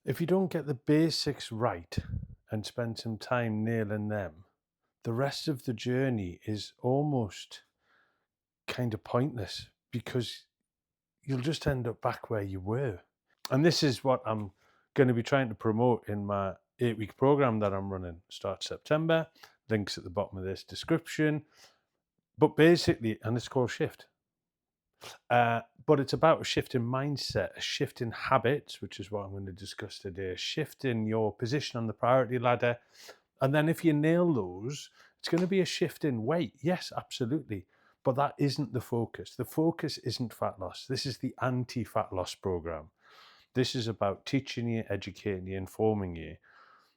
If you don't get the basics right and spend some time nailing them, the rest of the journey is almost kind of pointless because you'll just end up back where you were. And this is what I'm going to be trying to promote in my 8-week program that I'm running. Start September, links at the bottom of this description. But basically, and it's called Shift. But it's about a shift in mindset, a shift in habits, which is what I'm going to discuss today, a shift in your position on the priority ladder. And then if you nail those, it's going to be a shift in weight. Yes, absolutely. But that isn't the focus. The focus isn't fat loss. This is the anti-fat loss program. This is about teaching you, educating you, informing you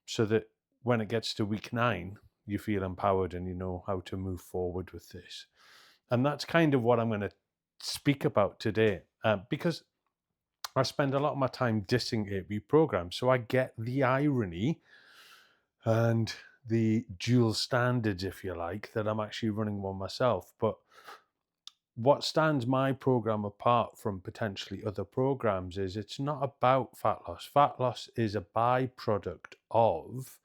so that when it gets to week 9, you feel empowered and you know how to move forward with this. And that's kind of what I'm going to speak about today, because I spend a lot of my time dissing 8-week programs. So I get the irony and the dual standards, if you like, that I'm actually running one myself. But what stands my program apart from potentially other programs is it's not about fat loss. Fat loss is a byproduct of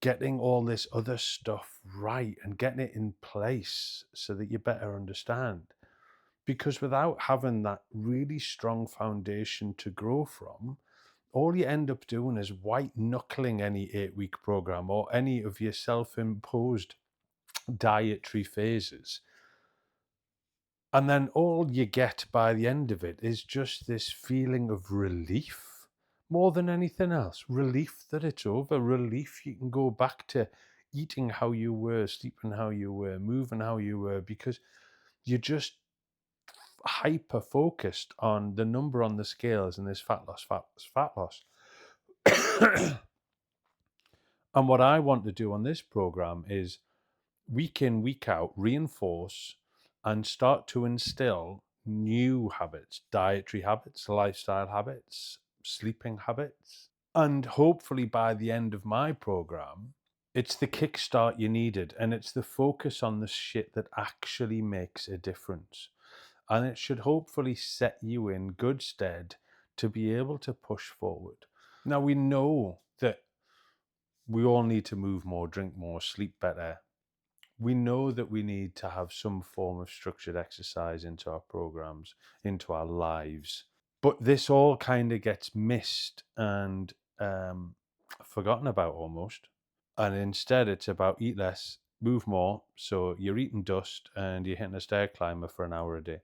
getting all this other stuff right and getting it in place so that you better understand. Because without having that really strong foundation to grow from, all you end up doing is white knuckling any 8-week program or any of your self-imposed dietary phases. And then all you get by the end of it is just this feeling of relief more than anything else. Relief that it's over, relief you can go back to eating how you were, sleeping how you were, moving how you were, because you're just hyper focused on the number on the scales and this fat loss, fat loss, fat loss. And what I want to do on this program is week in, week out, reinforce and start to instill new habits, dietary habits, lifestyle habits, sleeping habits. And hopefully by the end of my program, it's the kickstart you needed and it's the focus on the shit that actually makes a difference. And it should hopefully set you in good stead to be able to push forward. Now, we know that we all need to move more, drink more, sleep better. We know that we need to have some form of structured exercise into our programs, into our lives. But this all kind of gets missed and forgotten about almost. And instead, it's about eat less, move more. So you're eating dust and you're hitting a stair climber for an hour a day.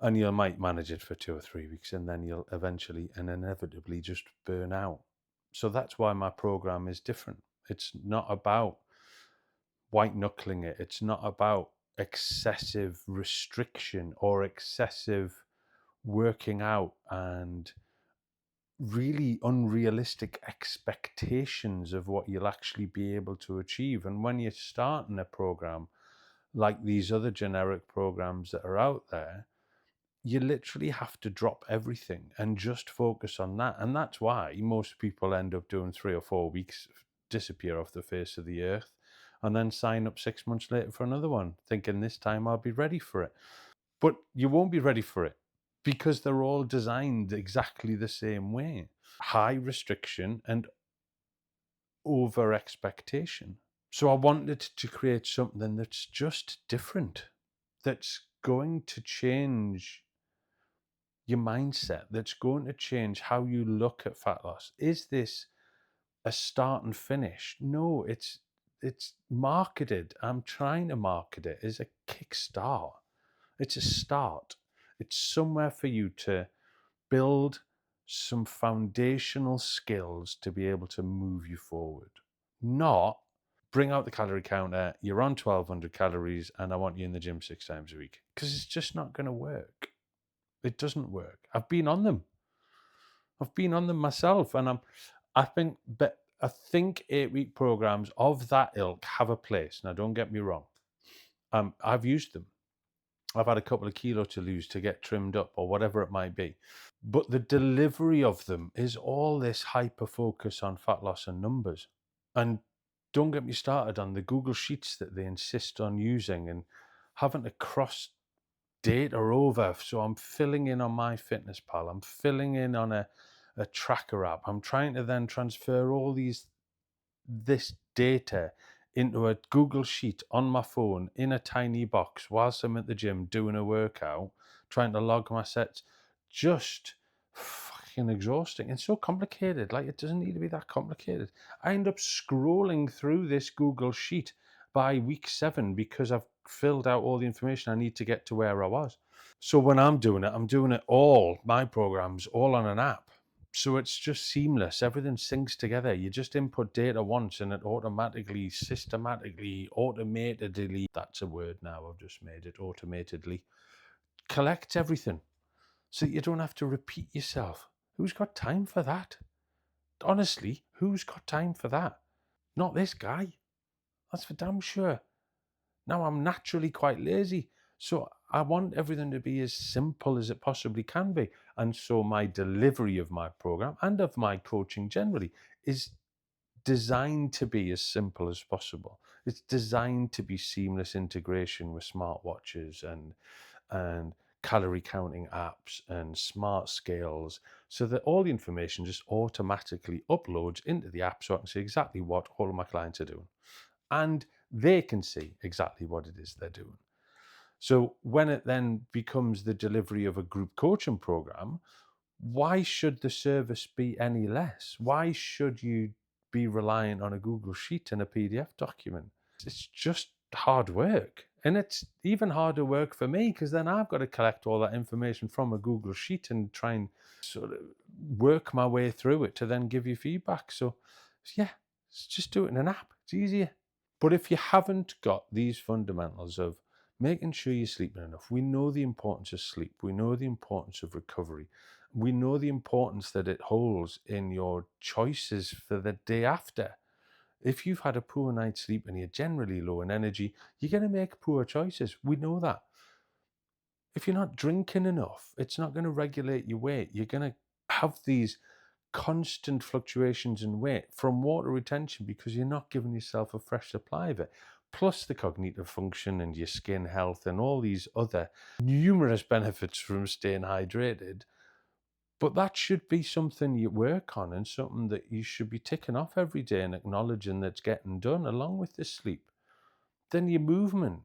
And you might manage it for 2 or 3 weeks and then you'll eventually and inevitably just burn out. So that's why my program is different. It's not about white knuckling it. It's not about excessive restriction or excessive working out and really unrealistic expectations of what you'll actually be able to achieve. And when you're starting a program like these other generic programs that are out there, you literally have to drop everything and just focus on that. And that's why most people end up doing 3 or 4 weeks, disappear off the face of the earth, and then sign up 6 months later for another one, thinking this time I'll be ready for it. But you won't be ready for it because they're all designed exactly the same way. High restriction and over expectation. So I wanted to create something that's just different, that's going to change your mindset, that's going to change how you look at fat loss. Is this a start and finish? No, it's marketed. I'm trying to market it as a kickstart. It's a start. It's somewhere for you to build some foundational skills to be able to move you forward. Not bring out the calorie counter, you're on 1,200 calories, and I want you in the gym 6 times a week. Because it's just not going to work. It doesn't work. I've been on them. Myself, and I think 8-week programs of that ilk have a place. Now, don't get me wrong. I've used them. I've had a couple of kilos to lose to get trimmed up or whatever it might be. But the delivery of them is all this hyper focus on fat loss and numbers. And don't get me started on the Google Sheets that they insist on using and having to cross data over. So I'm filling in on MyFitnessPal. I'm filling in on a a tracker app. I'm trying to then transfer all this data into a Google Sheet on my phone in a tiny box whilst I'm at the gym doing a workout, trying to log my sets. Just fucking exhausting. It's so complicated. Like, it doesn't need to be that complicated. I end up scrolling through this Google Sheet by week 7 because I've filled out all the information I need to get to where I was. So when I'm doing it all, my programs, all on an app. So it's just seamless. Everything syncs together. You just input data once and it automatically, systematically, automatedly, that's a word now, I've just made it, automatedly, collects everything. So you don't have to repeat yourself. Who's got time for that? Honestly, who's got time for that? Not this guy. That's for damn sure. Now, I'm naturally quite lazy, so I want everything to be as simple as it possibly can be. And so my delivery of my program and of my coaching generally is designed to be as simple as possible. It's designed to be seamless integration with smartwatches and calorie counting apps and smart scales, so that all the information just automatically uploads into the app so I can see exactly what all of my clients are doing. And they can see exactly what it is they're doing. So when it then becomes the delivery of a group coaching program, why should the service be any less? Why should you be reliant on a Google Sheet and a PDF document? It's just hard work. And it's even harder work for me because then I've got to collect all that information from a Google Sheet and try and sort of work my way through it to then give you feedback. So yeah, just do it in an app. It's easier. But if you haven't got these fundamentals of making sure you're sleeping enough, we know the importance of sleep, we know the importance of recovery, we know the importance that it holds in your choices for the day after. If you've had a poor night's sleep and you're generally low in energy, you're going to make poor choices. We know that. If you're not drinking enough, it's not going to regulate your weight. You're going to have these constant fluctuations in weight from water retention because you're not giving yourself a fresh supply of it. Plus the cognitive function and your skin health and all these other numerous benefits from staying hydrated. But that should be something you work on and something that you should be ticking off every day and acknowledging that's getting done along with the sleep. Then your movement.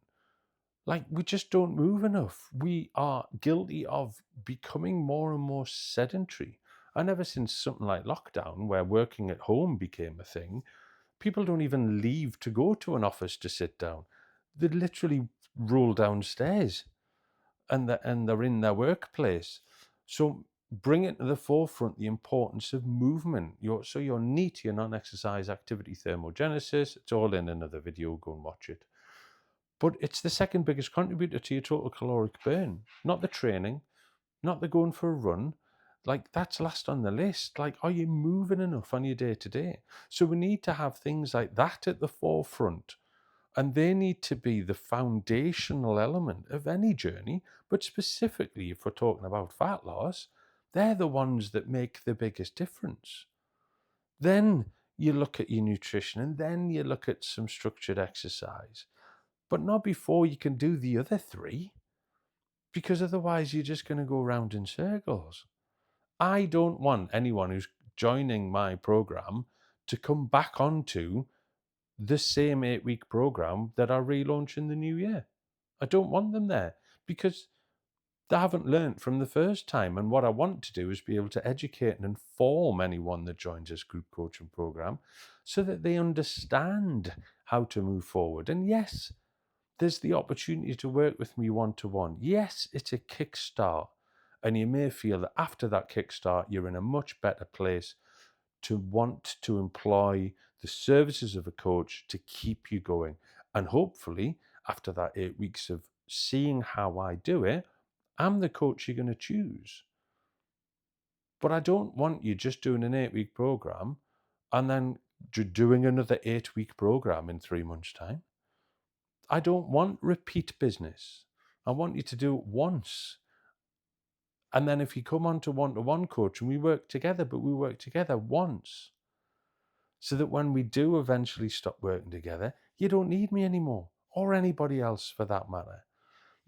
Like, we just don't move enough. We are guilty of becoming more and more sedentary. And ever since something like lockdown, where working at home became a thing, people don't even leave to go to an office to sit down. They literally roll downstairs and they're in their workplace. So bring it to the forefront the importance of movement. So your NEAT, your non-exercise activity thermogenesis, it's all in another video, go and watch it. But it's the second biggest contributor to your total caloric burn, not the training, not the going for a run. Like, that's last on the list. Like, are you moving enough on your day to day? So we need to have things like that at the forefront. And they need to be the foundational element of any journey. But specifically, if we're talking about fat loss, they're the ones that make the biggest difference. Then you look at your nutrition and then you look at some structured exercise. But not before you can do the other three, because otherwise you're just going to go round in circles. I don't want anyone who's joining my program to come back onto the same 8-week program that I relaunch in the new year. I don't want them there because they haven't learnt from the first time. And what I want to do is be able to educate and inform anyone that joins this group coaching program so that they understand how to move forward. And yes, there's the opportunity to work with me one-to-one. Yes, it's a kickstart. And you may feel that after that kickstart, you're in a much better place to want to employ the services of a coach to keep you going. And hopefully, after that 8 weeks of seeing how I do it, I'm the coach you're going to choose. But I don't want you just doing an 8-week program and then doing another 8-week program in 3 months' time. I don't want repeat business. I want you to do it once. And then if you come on to one-to-one coach and we work together, but we work together once, so that when we do eventually stop working together, you don't need me anymore, or anybody else for that matter.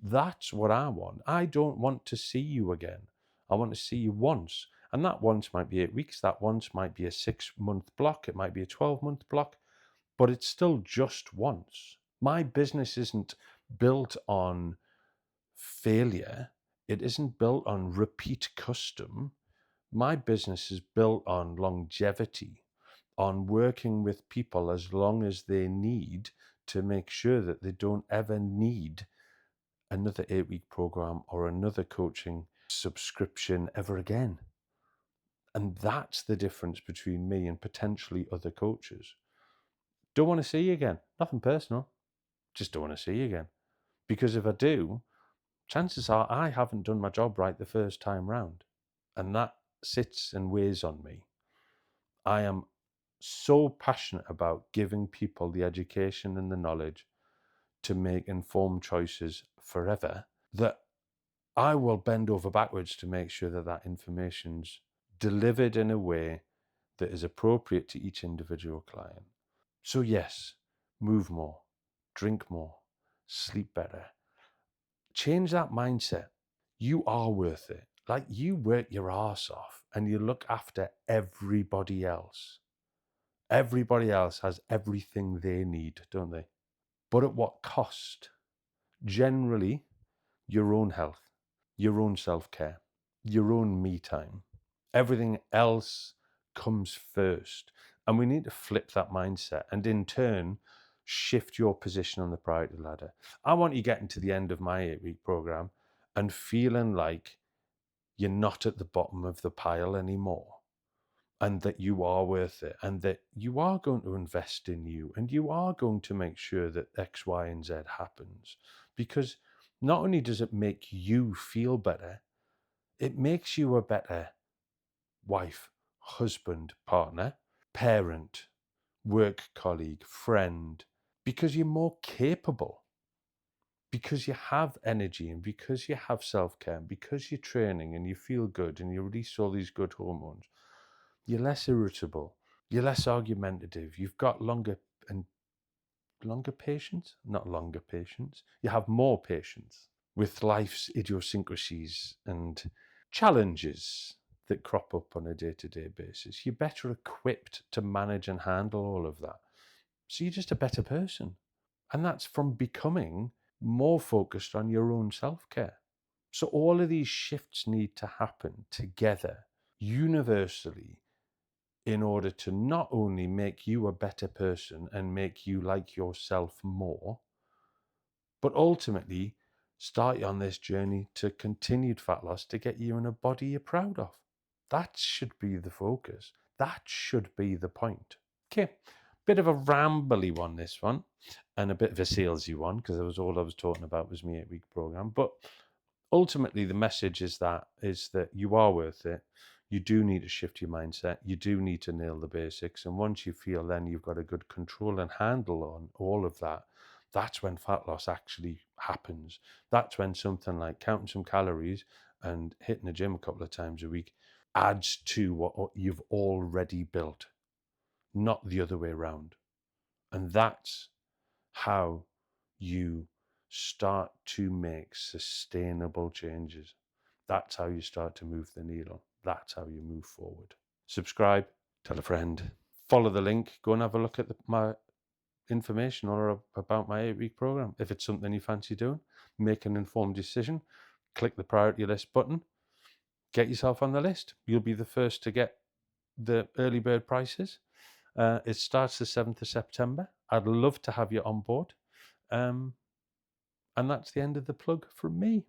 That's what I want. I don't want to see you again. I want to see you once. And that once might be 8 weeks, that once might be a 6-month block, it might be a 12-month block, but it's still just once. My business isn't built on failure, it isn't built on repeat custom. My business is built on longevity, on working with people as long as they need to make sure that they don't ever need another 8-week program or another coaching subscription ever again. And that's the difference between me and potentially other coaches. Don't want to see you again. Nothing personal. Just don't want to see you again. Because if I do, chances are I haven't done my job right the first time round. And that sits and weighs on me. I am so passionate about giving people the education and the knowledge to make informed choices forever that I will bend over backwards to make sure that that information's delivered in a way that is appropriate to each individual client. So yes, move more, drink more, sleep better. Change that mindset. You are worth it. Like, you work your arse off and you look after everybody else. Everybody else has everything they need, don't they? But at what cost? Generally, your own health, your own self-care, your own me time. Everything else comes first. And we need to flip that mindset and in turn, shift your position on the priority ladder. I want you getting to the end of my 8-week program and feeling like you're not at the bottom of the pile anymore, and that you are worth it, and that you are going to invest in you, and you are going to make sure that X, Y, and Z happens. Because not only does it make you feel better, it makes you a better wife, husband, partner, parent, work colleague, friend, because you're more capable, because you have energy, and because you have self-care, and because you're training and you feel good and you release all these good hormones. You're less irritable, you're less argumentative, you've got longer patience, not longer patience. You have more patience with life's idiosyncrasies and challenges that crop up on a day-to-day basis. You're better equipped to manage and handle all of that. So you're just a better person. And that's from becoming more focused on your own self-care. So all of these shifts need to happen together, universally, in order to not only make you a better person and make you like yourself more, but ultimately start you on this journey to continued fat loss to get you in a body you're proud of. That should be the focus. That should be the point. Okay, bit of a rambly one, this one, and a bit of a salesy one, because that was all I was talking about was my 8-week program. But ultimately, the message is that you are worth it. You do need to shift your mindset. You do need to nail the basics. And once you feel then you've got a good control and handle on all of that, that's when fat loss actually happens. That's when something like counting some calories and hitting the gym a couple of times a week adds to what you've already built, not the other way around. And that's how you start to make sustainable changes. That's how you start to move the needle. That's how you move forward. Subscribe, tell a friend, follow the link, go and have a look at my information or about my 8-week program. If it's something you fancy doing, make an informed decision, click the priority list button, get yourself on the list. You'll be the first to get the early bird prices. It starts the 7th of September. I'd love to have you on board. And that's the end of the plug from me.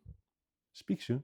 Speak soon.